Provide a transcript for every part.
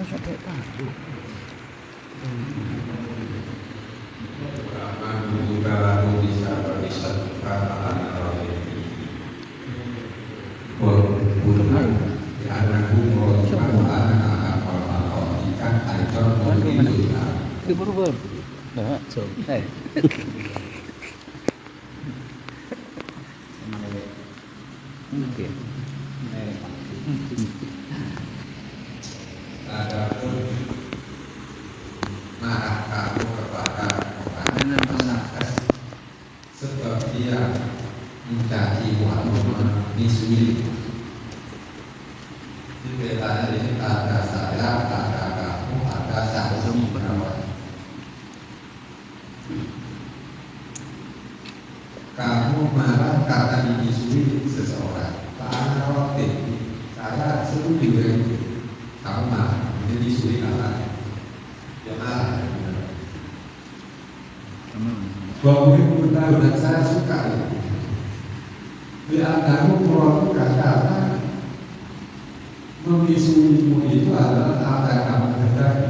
sampai tadi. Itu berubah. Nah, so. Mungkin. Adapun marah kamu kepada orang masyarakat sebab dia mencaci Muhammad misui. Di petanya ini ada saya, ada kamu, ada satu kawan. Kamu marah karena dimisui seseorang. Karena waktu saya setuju. Kamu marah, jadi sulit apa? Dia marah. Suami tahu dan saya suka itu. Dia kamu melakukan karena memisuimu itu adalah apa yang kamu hendaki.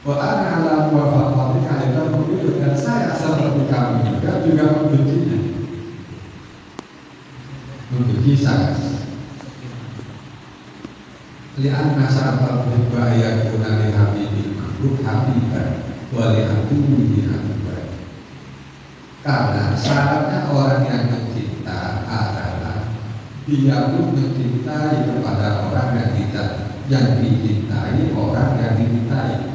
Orang alam wafat kaitan begitu dan saya seperti kamu juga membencinya, membenci saya. Lihat masyarakat berbahaya guna lihabidil makhluk habiban walihabidil habiban. Karena syaratnya orang yang mencinta adalah dia pun mencintai kepada orang yang dicintai orang yang dicintai.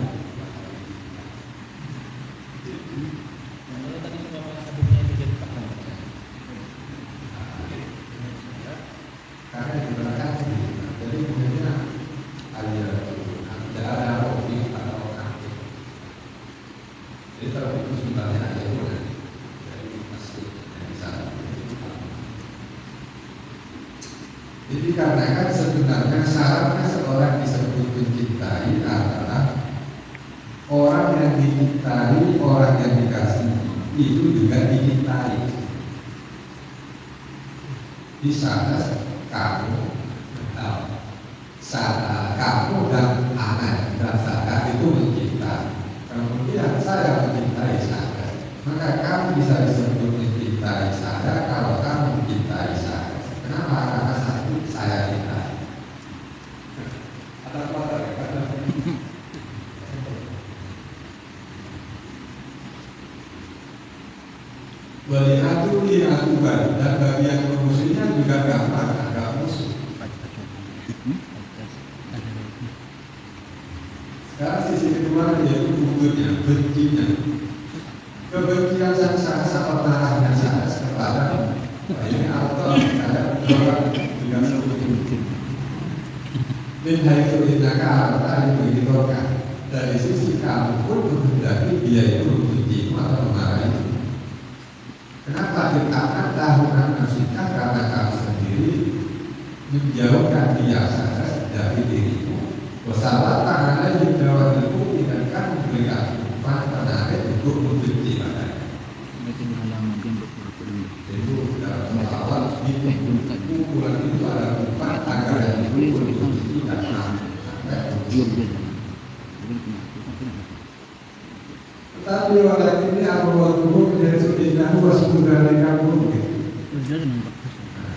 Karena di belakang jadi kemudian tidak ada hobi atau kaki. Jadi kalau itu sebenarnya ada itu dari masjid yang di sana. Jadi karena kan sebenarnya syaratnya seorang disebut mencintai adalah orang yang dicintai, orang yang dikasihi itu juga dicintai. Di sana kamu dan anak dan saya itu mencinta. Kemudian saya mencintai saya, maka kamu bisa disebut mencintai saya kalau kamu mencintai saya. Kenapa? Karena satu saya cintai. Ada apa? Waliatuliatuban dan bagi yang memusuhnya juga gampang ada musuh. Sekarang sisi kedua yaitu bugurnya, bencinya. Kebencian yang sangat marahnya saya kepada ini atau ada orang dengan seperti min haitsu innaka arta yuhidroka. Dari sisi kamu pun menghendaki dia itu membenci atau memarahi. Kenapa dikatakan tahunan nafsika? Karena kamu sendiri menjauhkan dia saja dari dirimu. Wasalah tangannya juga itu tidak akan memberikan menarik untuk membenci padanya. Itu dalam awal pukulan itu ada 4 agar yang dipukul itu tidak sampai. Tetapi orang ini aku menjadi sudah wasudari kamu.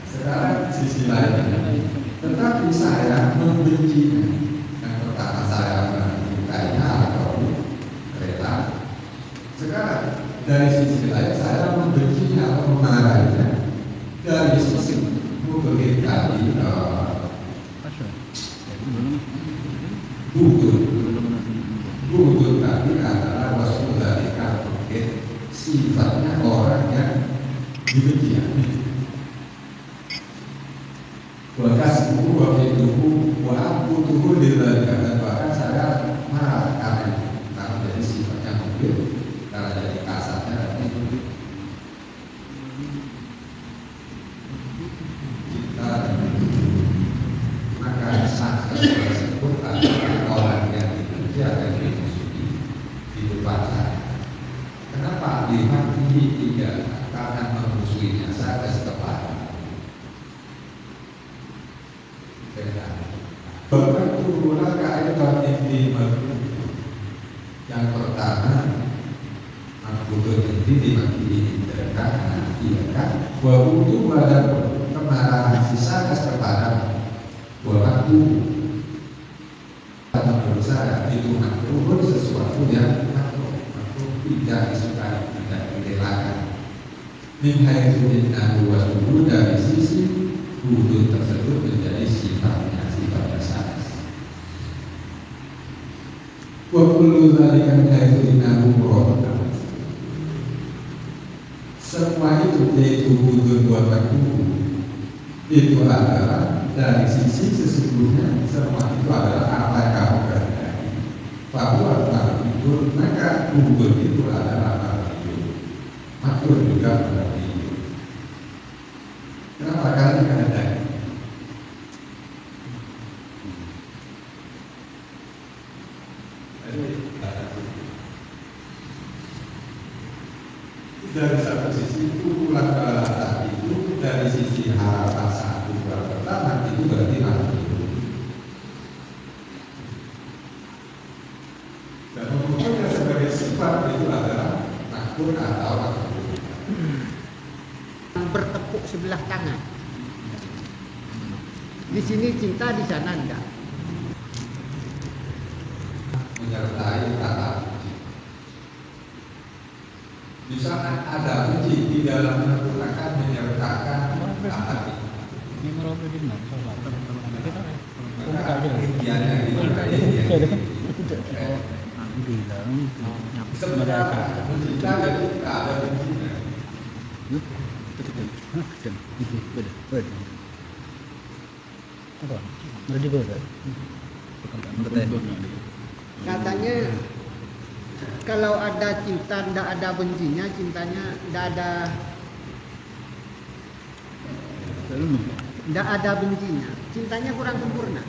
Sekarang sisi lainnya, tetapi saya membencinya. Yang pertama saya menyukainya atau rela. Sekarang dari sisi lain saya membencinya atau memarahinya. Dari sisi mungkin tadi Bujur tadi adalah wasudari kamu. Sifatnya orang yang dibenci. Wakas buku wakiluhu wa'abutuhu lillahi. Dan bahkan saya marah karena jadi sifatnya mungkin, karena jadi kasarnya kita maka saksi tersebut adalah orang yang dibenci atau dimusuhi di depan saya. Kenapa lihat ini tidak? Karena memusuhinya saya setelah Tuhan kaitan inti yang pertama aku berhenti di mati iya kan bahwa itu ada kemarahan sisa kepada bahwa aku menurut saya itu makruh sesuatu yang makruh tidak disukai tidak direlakan min haitsu innahu wasulu dari sisi wujud tersebut menjadi sifatnya sifat dasar. Wa kullu dzalika min haitsu innahu murad. Semua itu yaitu wujud buatan itu adalah dari sisi sesungguhnya semua itu adalah apa yang kamu kehendaki. Bahwa itu maka wujud itu adalah makhluk juga berarti. Kenapa kalian kehendaki? Dari satu sisi pukulan balasan itu dari sisi harapan satu pertama itu berarti makhluk. Dan mengukurnya sebagai sifat itu adalah makhluk atau makhluk. Bertepuk sebelah tangan. Di sini cinta, di sana enggak. Menyertai kata benci. Di sana ada benci, di dalamnya akan menyertakan kata benci. Maka intiannya sebenarnya cinta ketika ada bencinya. Katanya kalau ada cinta tidak ada bencinya, cintanya tidak ada bencinya, cintanya kurang sempurna.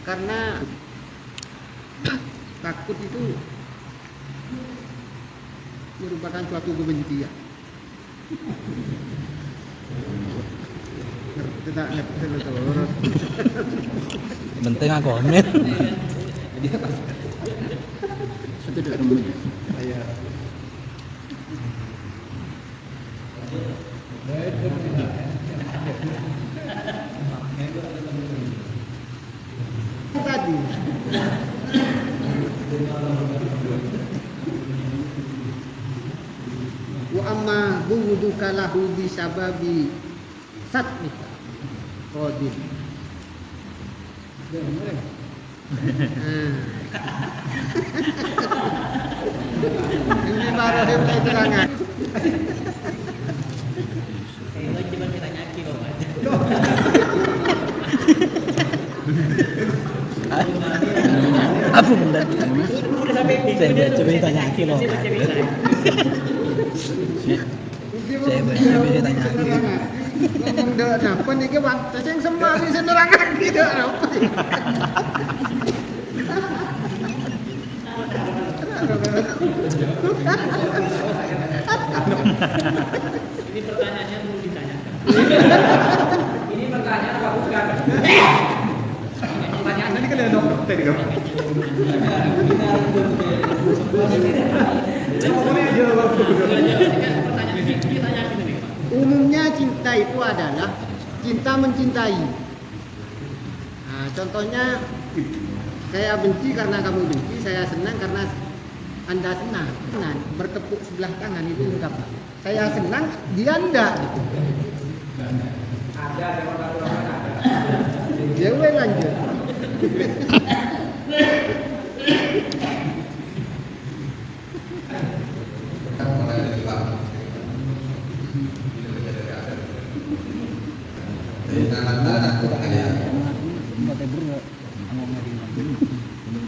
Karena takut itu merupakan suatu kebencian. Tidak Penting aku amit. sudah rumahnya. Tadi wa amma bughduka lahu bi sababi satmika qadir. Ini baru yang saya terangkan. Apa benda? Saya coba tanya Aki loh. Saya tanya Aki. Ngomong dah napa niki Bang? Saya yang sembah ni senerangan gitu apa. Ini pertanyaannya mau ditanyakan. Ini pertanyaan Pak bukan. Pertanyaan tadi kan ada dokter kan. Umumnya cinta itu adalah cinta mencintai. Nah, contohnya saya benci karena kamu benci, saya senang karena Anda senang. Senang, bertepuk sebelah tangan itu ungkapan. Saya senang, dia enggak. Dewe lanjut.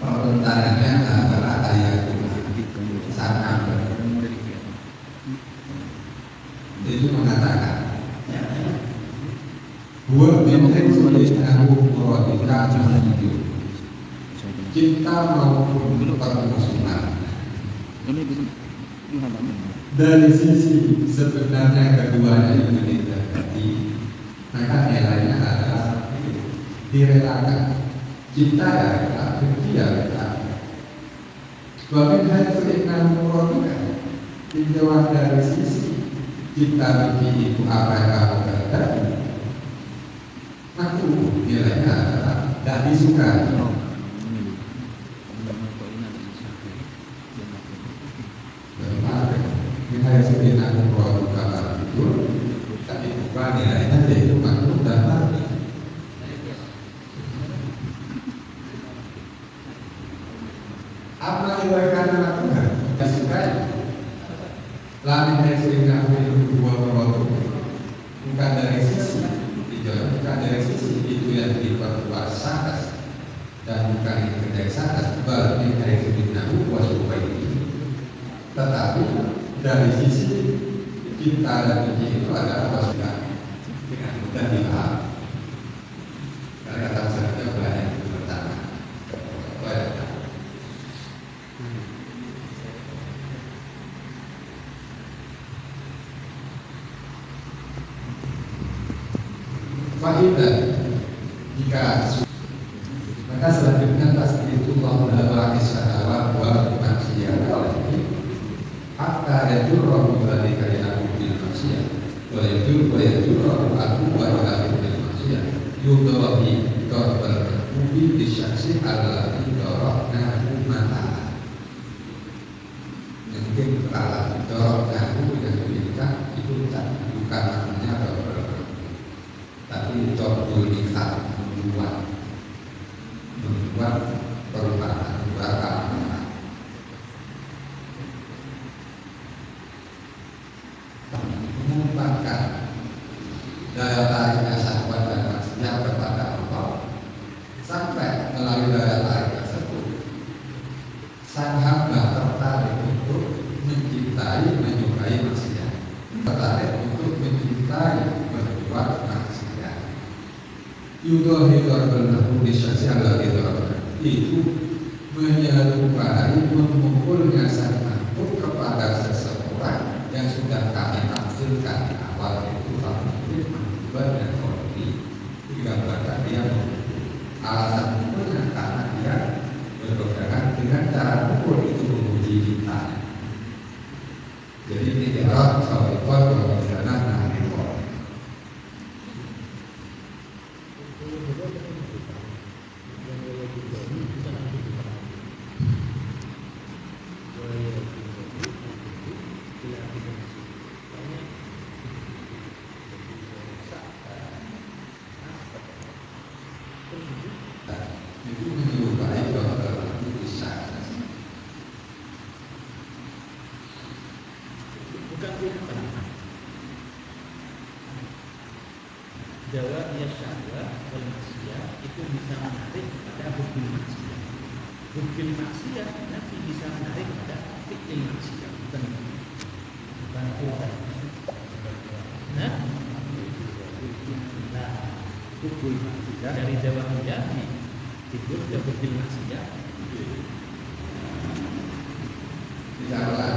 Perbentangannya adalah ayat sana itu mengatakan buat cinta maupun permusuhan Ini dari sisi sebenarnya keduanya itu didekati, maka nilainya adalah direlakan. Cinta ya rela, benci ya rela. Bahkan haitsu innahu muradika, tinjauan dari sisi cinta benci itu apa yang kamu kehendaki, maka nilainya adalah tidak disukai. Haitsu innahu muradika itu tak diubah nilainya yaitu makhluk dan marni. Apa yang lakukan disukai? Lain haitsu innahu muradika, bukan dari sisi dijalan, bukan dari sisi itu yang diperkuat sakas dan bukan yang kerja sakas, berarti haitsu innahu wasubaini. Tetapi dari sisi cinta dan benci itu adalah wasubaini dengan mudah dipahami. Karena kata saja banyak itu pertama. Faidah jika maka selanjutnya tasbihullah dalam syahwat wa maksiyah hatta yajurru dzalika ila bil maksiyah wa yajurru aku wa ila bil maksiyah yudawi darbal mubi di syaksi ala darabna mata mungkin kalau darabna yang diberikan itu bukan namanya darbal, tapi darbul ikhlas, membuat perubahan bakal mengembangkan daya tariknya syahwat dan maksudnya kepada Allah sampai melalui daya tarik tersebut sang hamba tertarik untuk mencintai, menyukai maksiat, tertarik untuk mencintai, berbuat maksiat. Yudahi darbal di syaksi alladhi darabna, itu menyerupai memukulnya sang makhluk kepada seseorang yang sudah kami tafsirkan awal itu fakir, makhluk dan korbi. Digambarkan dia alasan mukulnya karena dia berpegangan dengan cara mukul itu menguji kita. Jadi tidak sawifat wabidana nahikor. Itu menyerupai bahwa itu bisa. Bukan apa? Jawa ya syahwat wal maksiyah itu bisa menarik pada hukum maksiyah. Hukum maksiyah nanti bisa menarik pada fi'il maksiyah. Bukan kuat. Nah, hukum maksiyah dari Jawa menjadi itu sudah hukum maksiyah. Tidaklah.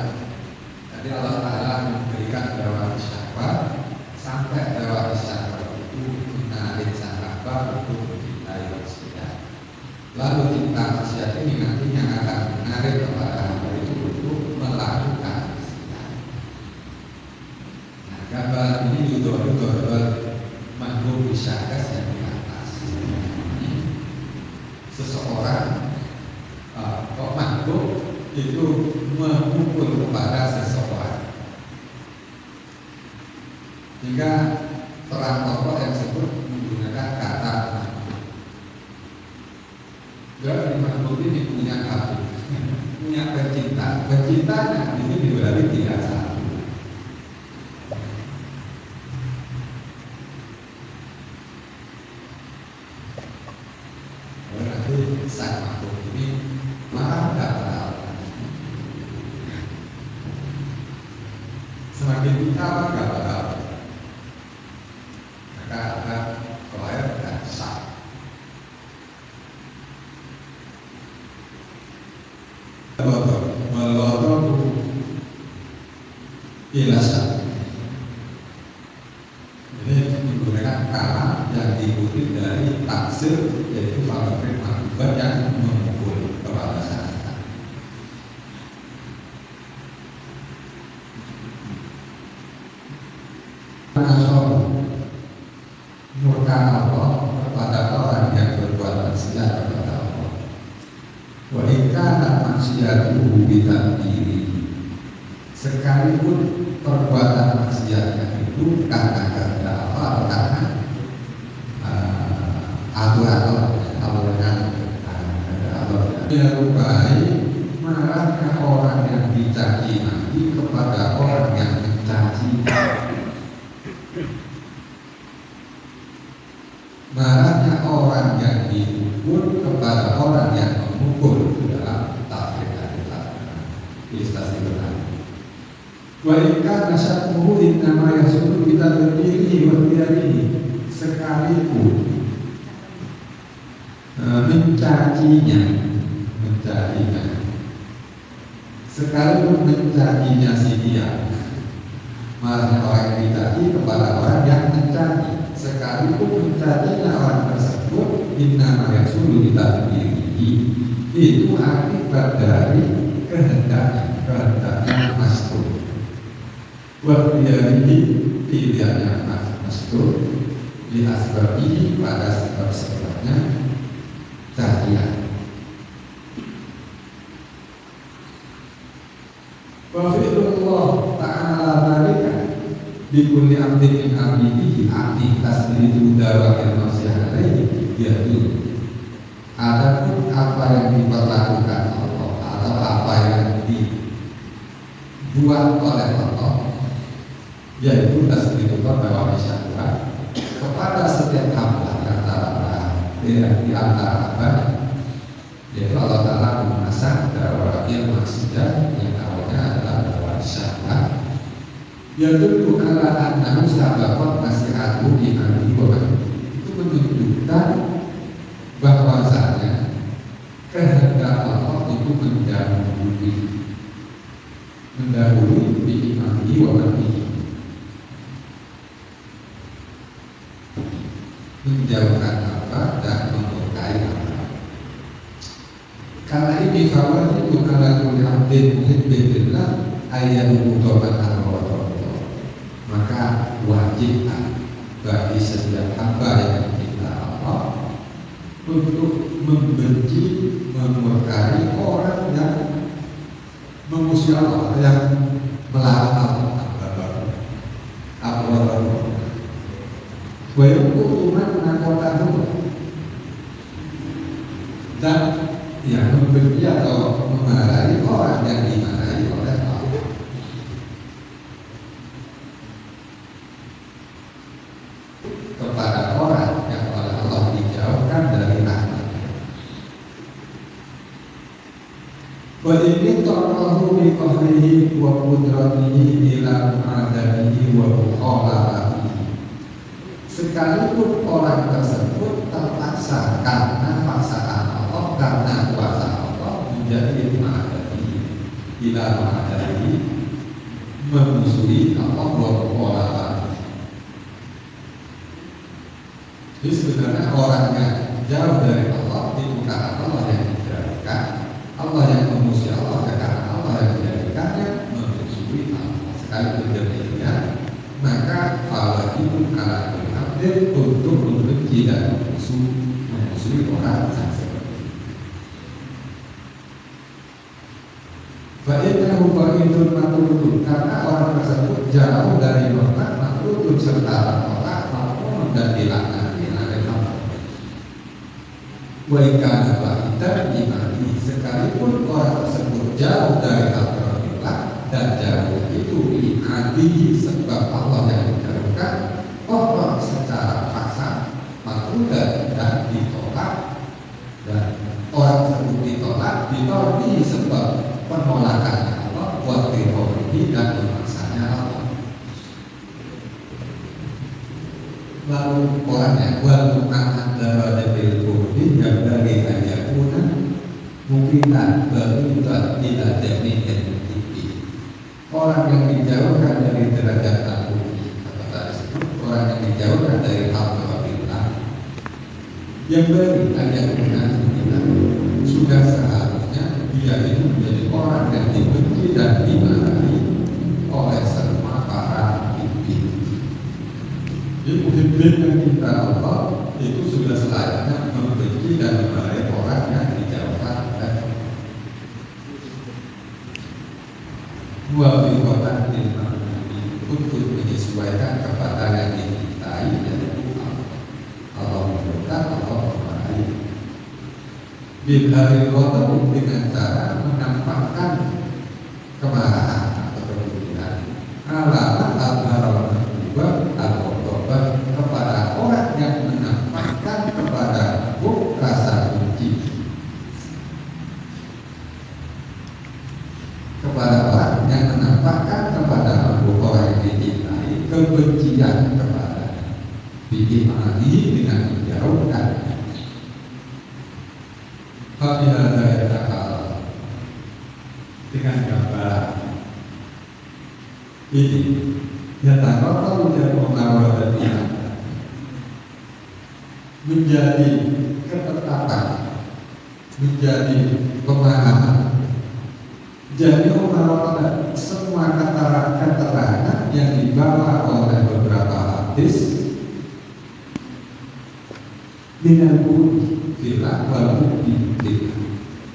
Jadi Allah Ta'ala memberikan dakwah syahwat sampai dakwah syahwat itu menarik sahabat untuk mencintai maksiat. Lalu cinta maksiat ini nantinya akan menarik kepada hamba itu untuk melakukan maksiat. Nah, gambar ini yudhor makhluk bisyakas yang di atas. Seseorang makhluk itu memukul kepada seseorang, hingga terang tokoh yang disebut menggunakan kata makhluk. Jadi makhluk ini punya hati, punya pecinta. Pecintanya ini berarti tidak satu. Berarti sang makhluk ini marah dan semakin kita enggak bakal, maka akan koher dan sah. Melotot ilasan. Jadi menggunakan kalam yang diikuti dari taksir, yaitu fakir akibat yang memukul kepala masyarakat. Nasor murka Allah kepada orang yang berbuat maksiat kepada Allah. Wa ikana maksiatuhu bitadbiri, sekalipun perbuatan maksiatnya itu karena kehendak Allah, karena aturan merupai marahnya orang yang dicaci maki kepada orang yang mencaci, marahnya orang yang dipukul kepada orang yang memukul dalam tafsir ilustrasi benar. Wa ika nasyatuhu innama yasulu kita berdiri wa ini, sekalipun mencacinya, sekalipun mencacinya si dia, marahnya orang yang dicaci kepada orang yang mencaci, sekalipun mencacinya orang tersebut innama yasulu kita berdiri, itu akibat dari kehendaknya mastur. Wabiyari pilihannya mastur di asbab ini pada sebab-sebabnya cacian. Wa fi'lullah ta'ala dzalika bi kulli amrin min amrihi akti tasdidu dawakil nasihat alaihi yaitu adapun apa yang diperlakukan Allah atau apa yang dibuat oleh Allah, yaitu tasdidu dawakil syahwat kepada setiap hamba di antara hamba, yaitu Allah Ta'ala memasang dawakil maksiat yang awalnya adalah dawakil syahwat, yaitu ala annahu sabaqat nasihatu di amri wa itu menunjukkan bahwasanya kehendak Allah itu mendahului di amri wa menjauhkan apa dan memurkai apa. Karena ini fawati ala kulli abdin muhibbillah ayyahu mutoban al-wadha, maka wajib bagi setiap hamba yang cinta Allah untuk membenci, memurkai orang yang memusuhi Allah, yang melarang Allah. Dan yang membenci atau memarahi orang yang dimarahi oleh Allah. Kepada orang yang oleh Allah dijauhkan dari rahmatnya. Wa ini ta'rahu bi qahrihi wa qudratihi ila mu'adanihi wa mukhalafatihi. Sekalipun orang tersebut terpaksa karena paksaan Allah, karena kuasa Allah menjadi mu'adanihi ila mu'adanihi, memusuhi Allah wa mukhalafatihi. Jadi sebenarnya orang yang jauh dari Allah itu bukan Allah yang dijadikan, Allah yang memusuhi Allah karena Allah yang menjadikannya memusuhi Allah. Sekalipun demikian, maka wajib ala abdin untuk membenci dan memusuhi orang yang seperti itu. Fa'innahu ba'idun matrudun, karena orang tersebut jauh dari Allah, matrudun serta Allah maupun dan dilaknati oleh Allah. Wa ikana ba'idan imani, sekalipun orang tersebut jauh dari Allah dan jauh itu diadihi sebab Allah yang menjauhkan Allah secara paksa, makruh dan ditolak, dan orang tersebut ditolak sebab penolakan Allah buat diri dan memaksanya Allah. Lalu orangnya wal mu'ahad darajatil qurbi yang dari ayakuna mungkinan berubah tidak jami'in tipi. orang yang dijauhkan dari derajat aku, orang yang dijauhkan dari hal-hal yang beri ajak dengan kita, sudah seharusnya dia itu menjadi orang yang dibenci dan dimarahi oleh semua para pemimpin. Jadi pemimpin yang kita Allah itu sudah selayaknya membenci dan memarahi orang yang dijauhkan dari dua kekuatan untuk menyesuaikan kepada yang dicintai dan Allah memerintah Allah memarahi. Bila Ridwan dengan cara menampakkan kemarahan atau kebencian ala al-haram kepada orang yang menampakkan kepada rasa benci kepada orang yang menampakkan kepada orang yang dicintai kebencian kepada diimani dengan menjauhkan apabila saya takal dengan gambar ini ya takal menjadi pengaruh dan menjadi ketetapan, menjadi pemahaman. Jadi orang-orang semua keterangan yang dibawa oleh beberapa hadis dengan filah walaupun filah,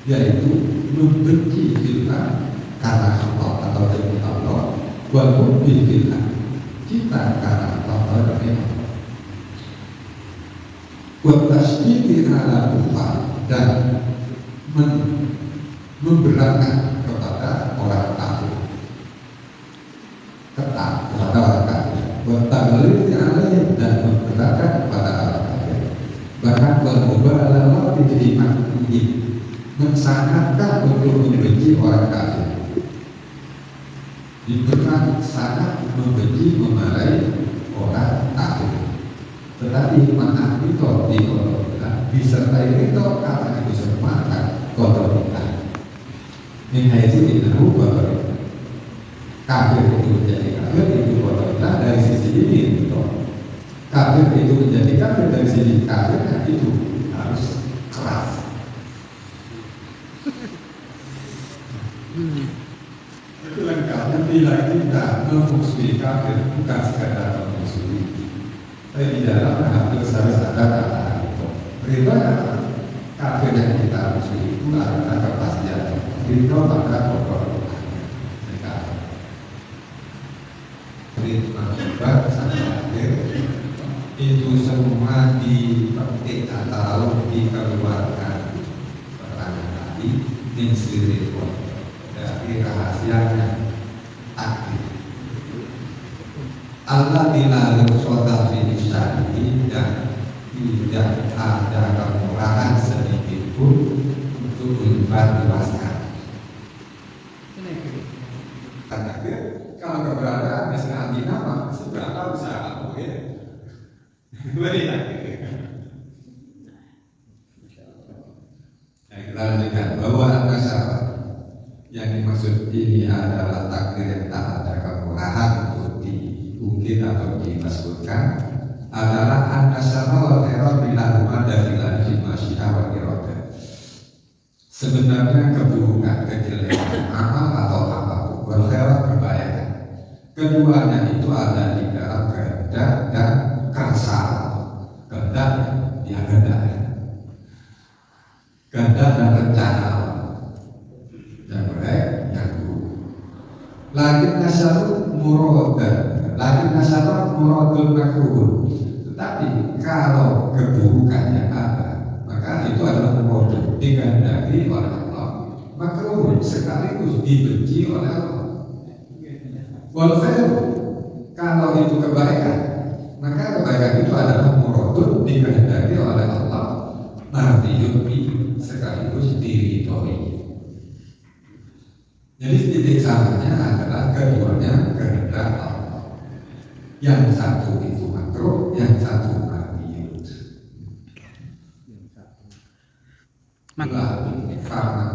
yaitu membenci filah karena Allah atau demi Allah, walaupun filah kita karena Allah demi Allah. Bertasydid ala kufar dan memberatkan kepada orang kafir, ketat kepada orang kafir, bertaglid alaihi dan memberatkan kepada orang kafir, bahkan bermubalaghah fi makruhi, mensangatkan untuk membenci orang kafir, diberat sangat membenci memarahi orang kafir. Tetapi maaf itu disertai itu karena itu semua kotor kita. Ini itu tidak kotor. Kafir itu menjadi kafir itu kotor kita dari sisi ini itu. Kafir itu menjadi kafir dari sisi kafir itu harus keras. Itu lengkapnya bila kita memusuhi kafir bukan sekadar memusuhi. Tapi di dalam hampir harus ada kata itu. Ridho kafir yang kita musuhi itu adalah kepastian. Ridho maka pokok ridho akibat sampai akhir itu semua dipetik atau dikeluarkan pertanyaan tadi insiri dari rahasianya aktif. Allah dilarang sholat di syari dan tidak ada kemurahan sedikit pun untuk membantu masyarakat. Karena kalau keberadaan misalnya di nama seberapa usaha kamu ya? Beri lagi. Nah, kita lanjutkan bahwa masyarakat yang dimaksud ini adalah takdir yang tak ada kemurahan untuk diungkit atau dimasukkan adalah an-nasara wal khairat bilahuma dafilan fi masyiah wal iradah. Sebenarnya keburukan, kejelekan, amal atau apapun wal khairat kebaikan, keduanya itu ada di dalam kehendak dan kerasa. Kehendak yang kehendak dan rencana yang baik yang buruk. Lakin nasaru muradul makruh. Tetapi kalau keburukannya ada, maka itu adalah muradul dikehendaki oleh Allah. Makruh sekaligus dibenci oleh Allah. Wal khair, kalau itu kebaikan, maka kebaikan itu adalah muradul dikehendaki oleh Allah. Mardiyun bi sekaligus diridhoi. Jadi titik samanya adalah keduanya kehendak Allah. Yang satu itu makruh, yang satu mardiyun. Lalu karena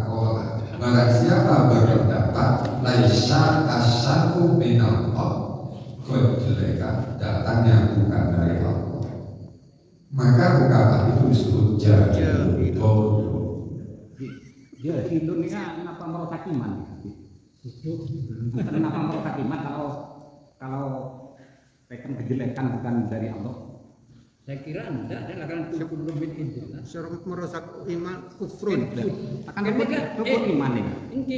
barang siapa berpendapat laisa asaku minallah, kejelekan datangnya bukan dari Allah. Maka ungkapan itu disebut jahil bodoh. Dia hidup ini kenapa merotak iman? Kenapa merotak iman kalau pekan kejelekan bukan dari Allah? Saya kira enggak, dia akan kufur min indillah. merusak iman kufrun. Akan rukun iman ini. Ini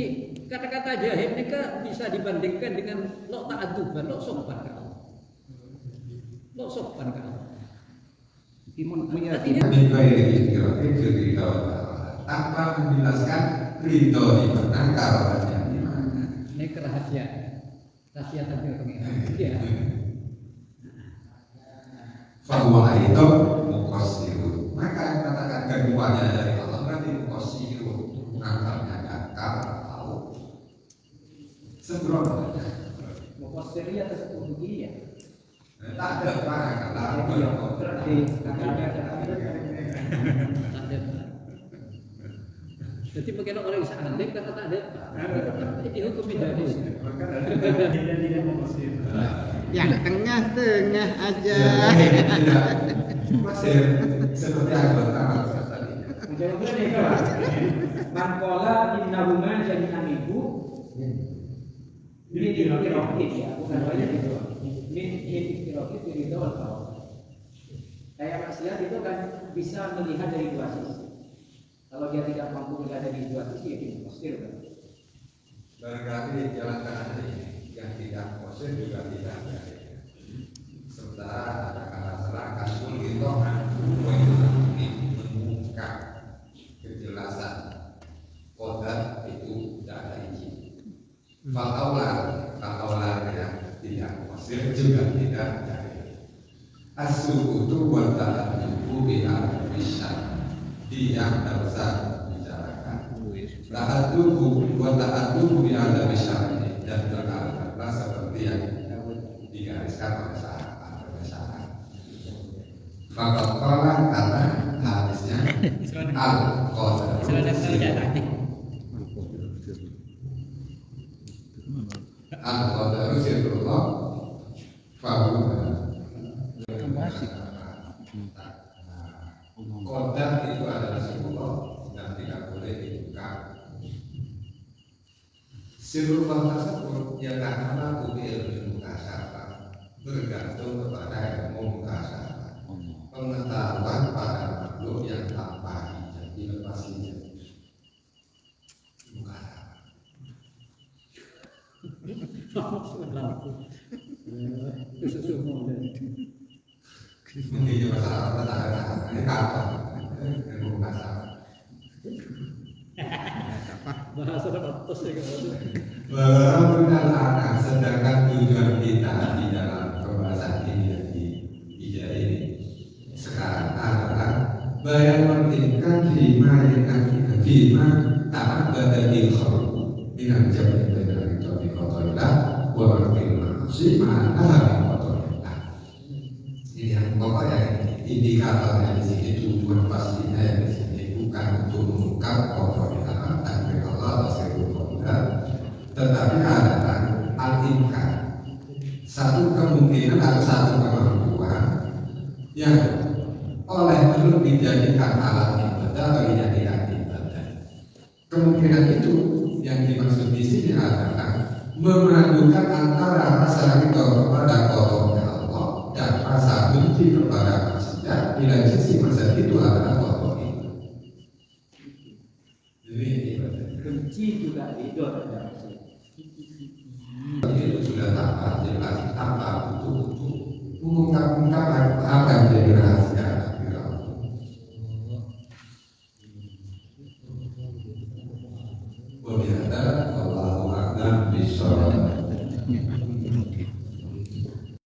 kata-kata jahil ini bisa dibandingkan dengan lo ta'aduban, lo sopan ke Allah. Lo sopan ke Allah. Imun punya Min ghairi ikhtirafin ridho tanpa menjelaskan ridho di mana, karunia di mana. Ini kerahasiaan. Rahasia takdir pengiran. Iya. Fahuwa itu mukosiru. Maka yang katakan keduanya dari Allah berarti mukosiru, angkalnya dangkal tahu. Sembrono. mukosiri atau sepuluhiyah. Tak ada barang kalau Berarti Jadi bagaimana orang yang alim kata tak ada. Ini hukum hadis. Yang tengah-tengah aja. masih seperti anggota tadi. jawabannya nih kawan. Mankola innahuma jami'an ibu. Ini ikhtirafid ya, bukan banyak itu. Ini ikhtirafid itu atau kayak maksiat itu kan bisa melihat dari dua sisi. Kalau dia tidak mampu melihat dari dua sisi, ya dia mustahil kan. Barangkali jalan kanan ini yang tidak positif juga tidak ada. Sementara ada kata serangkan pun itu ini mengungkap kejelasan kodar itu tidak ada izin. Fakaulah yang tidak positif juga tidak ada. As-sukutu wa ta'adubu bi'al bisa dia tidak usah bicarakan. Ta'adubu wa ta'adubu bi'al bisa dan berkata seperti yang digariskan oleh syarat. Fakaulah karena hadisnya al-qadar al-qadar sirrullah fahuwa kodar itu adalah sirrullah dan tidak boleh dibuka. Sirrullah tersebut yang karena ilmu mukasyafah bergantung kepada ilmu mukasyafah, pengetahuan pada makhluk yang tanpa hijab dilepas hijab. Ini masalah petahana, ini kapan? Ilmu mukasyafah. Bahasa atas ya kan. Walaupun anak sedangkan tujuan kita di dalam pembahasan ini ini sekarang adalah bayan menginginkan lima yang akan lima taat badal khol dengan jawab dari topik kotorlah walaupun masih mana kotorlah. Ini yang pokoknya indikatornya di sini tujuan pastinya yang di sini bukan untuk mengungkap kotorlah dan Allah tetapi adalah al-imkan, satu kemungkinan atau satu kemampuan yang oleh makhluk dijadikan alat ibadah bagi yang tidak ibadah. Kemungkinan itu yang dimaksud di sini adalah memadukan antara rasa ridho kepada kotornya Allah dan rasa benci kepada manusia. Bila sisi masa itu adalah kotor itu. Jadi Benci juga ridho terhadap maksiat. itu sudah tanpa jelas, tanpa untuk mengungkap apa yang menjadi rahasia takdir Allah. Wallahu a'lam bishawab.